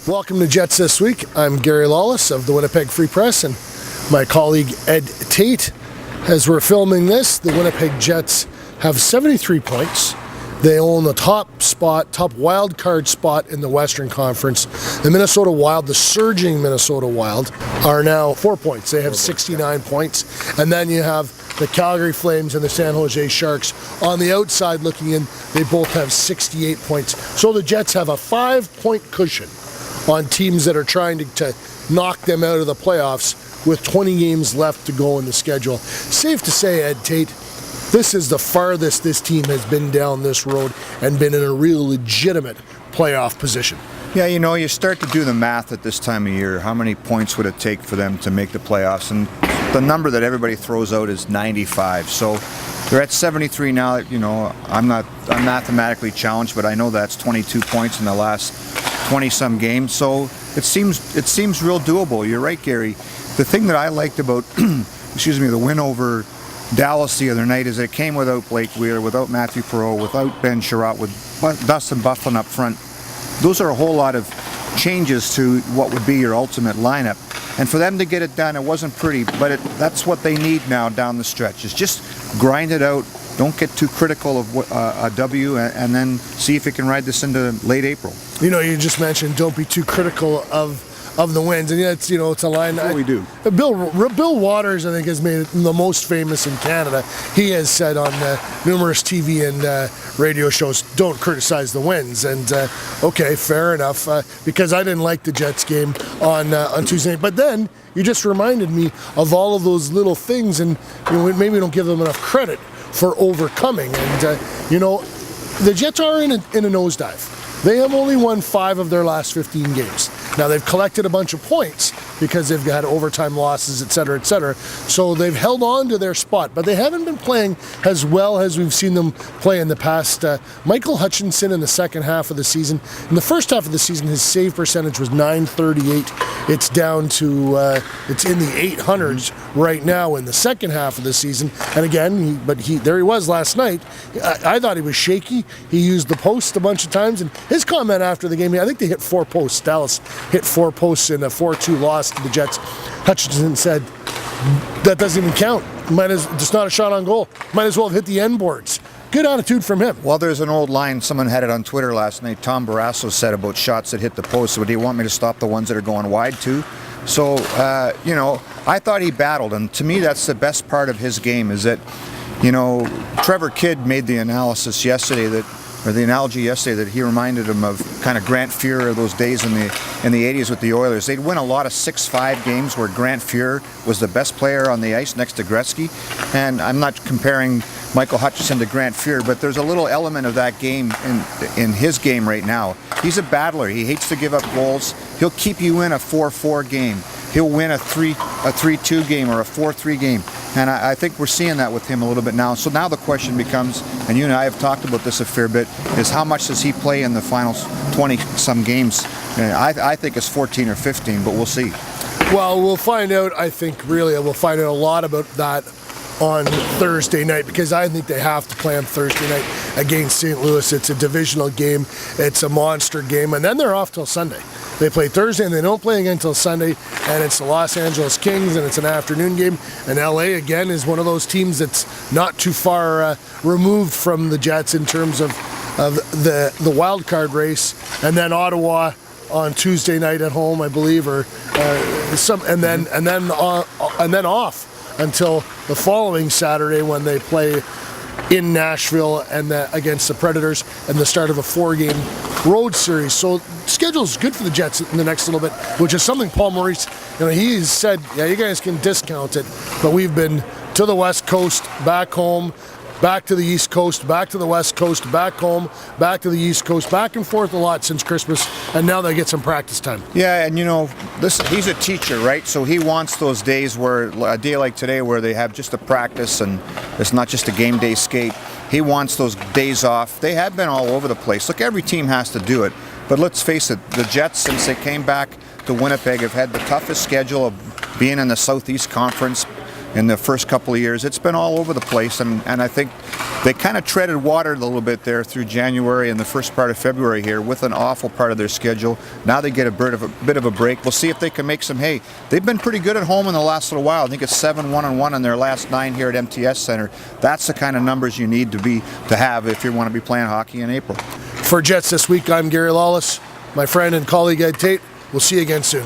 Welcome to Jets This Week. I'm Gary Lawless of the Winnipeg Free Press, and my colleague Ed Tait. As we're filming this, the Winnipeg Jets have 73 points. They own the top wild card spot in the Western Conference. The Minnesota Wild, the surging Minnesota Wild, are now 4 points. They have 69 points. And then you have the Calgary Flames and the San Jose Sharks on the outside looking in. They both have 68 points. So the Jets have a 5-point cushion on teams that are trying to knock them out of the playoffs with 20 games left to go in the schedule. Safe to say, Ed Tait, this is the farthest this team has been down this road and been in a real legitimate playoff position. Yeah, you start to do the math at this time of year. How many points would it take for them to make the playoffs? And the number that everybody throws out is 95. So they're at 73 now. I'm mathematically challenged, but I know that's 22 points in the last 20-some games. So it seems real doable. You're right, Gary. The thing that I liked about the win over Dallas the other night is that it came without Blake Wheeler, without Matthew Perreault, without Ben Sherratt, with Dustin Byfuglien up front. Those are a whole lot of changes to what would be your ultimate lineup. And for them to get it done, it wasn't pretty, but that's what they need now down the stretch, is just grind it out. Don't get too critical of a W, and then see if you can ride this into late April. You just mentioned don't be too critical of the wins, and it's a line that we do. Bill Waters, I think, has made it the most famous in Canada. He has said on numerous TV and radio shows, "Don't criticize the wins." And okay, fair enough, because I didn't like the Jets game on Tuesday night. But then you just reminded me of all of those little things, and maybe we don't give them enough credit for overcoming. And the Jets are in a nosedive. They have only won 5 of their last 15 games. Now, they've collected a bunch of points because they've had overtime losses, et cetera, et cetera. So they've held on to their spot, but they haven't been playing as well as we've seen them play in the past. Michael Hutchinson in the second half of the season. In the first half of the season, his save percentage was .938. It's down to, it's in the 800s right now in the second half of the season. And again, there he was last night. I thought he was shaky. He used the post a bunch of times, and his comment after the game, I think they hit 4 posts. Dallas hit 4 posts in a 4-2 loss to the Jets. Hutchinson said, that doesn't even count. It's not a shot on goal. Might as well have hit the end boards. Good attitude from him. Well, there's an old line, someone had it on Twitter last night, Tom Barrasso said about shots that hit the post. So do you want me to stop the ones that are going wide too? So, I thought he battled, and to me that's the best part of his game, is that, Trevor Kidd made the analysis yesterday the analogy yesterday that he reminded him of kind of Grant Fuhr of those days in the 80s with the Oilers. They'd win a lot of 6-5 games where Grant Fuhr was the best player on the ice next to Gretzky. And I'm not comparing Michael Hutchinson to Grant Fuhr, but there's a little element of that game in his game right now. He's a battler. He hates to give up goals. He'll keep you in a 4-4 game. He'll win a 3-2 game or a 4-3 game. And I think we're seeing that with him a little bit now. So now the question becomes, and you and I have talked about this a fair bit, is how much does he play in the final 20-some games? I think it's 14 or 15, but we'll see. Well, we'll find out, I think, really. We'll find out a lot about that on Thursday night, because I think they have to play on Thursday night against St. Louis. It's a divisional game. It's a monster game. And then they're off till Sunday. They play Thursday and they don't play again until Sunday, and it's the Los Angeles Kings, and it's an afternoon game. And LA, again, is one of those teams that's not too far removed from the Jets in terms of the wild card race. And then Ottawa on Tuesday night at home, I believe, and then off until the following Saturday when they play in Nashville and against the Predators, and the start of a 4-game road series. So schedule's good for the Jets in the next little bit, which is something Paul Maurice, he said, yeah, you guys can discount it, but we've been to the West Coast, back home, back to the East Coast, back to the West Coast, back home, back to the East Coast, back and forth a lot since Christmas, and now they get some practice time. Yeah, and he's a teacher, right? So he wants those days where, a day like today where they have just a practice and it's not just a game day skate. He wants those days off. They have been all over the place. Look, every team has to do it. But let's face it, the Jets, since they came back to Winnipeg, have had the toughest schedule of being in the Southeast Conference, in the first couple of years. It's been all over the place, and I think they kind of treaded water a little bit there through January and the first part of February here with an awful part of their schedule. Now they get a bit of a break. We'll see if they can make some hay. They've been pretty good at home in the last little while. I think it's 7-1-1 in their last 9 here at MTS Center. That's the kind of numbers you need to have if you want to be playing hockey in April. For Jets This Week, I'm Gary Lawless. My friend and colleague Ed Tait. We'll see you again soon.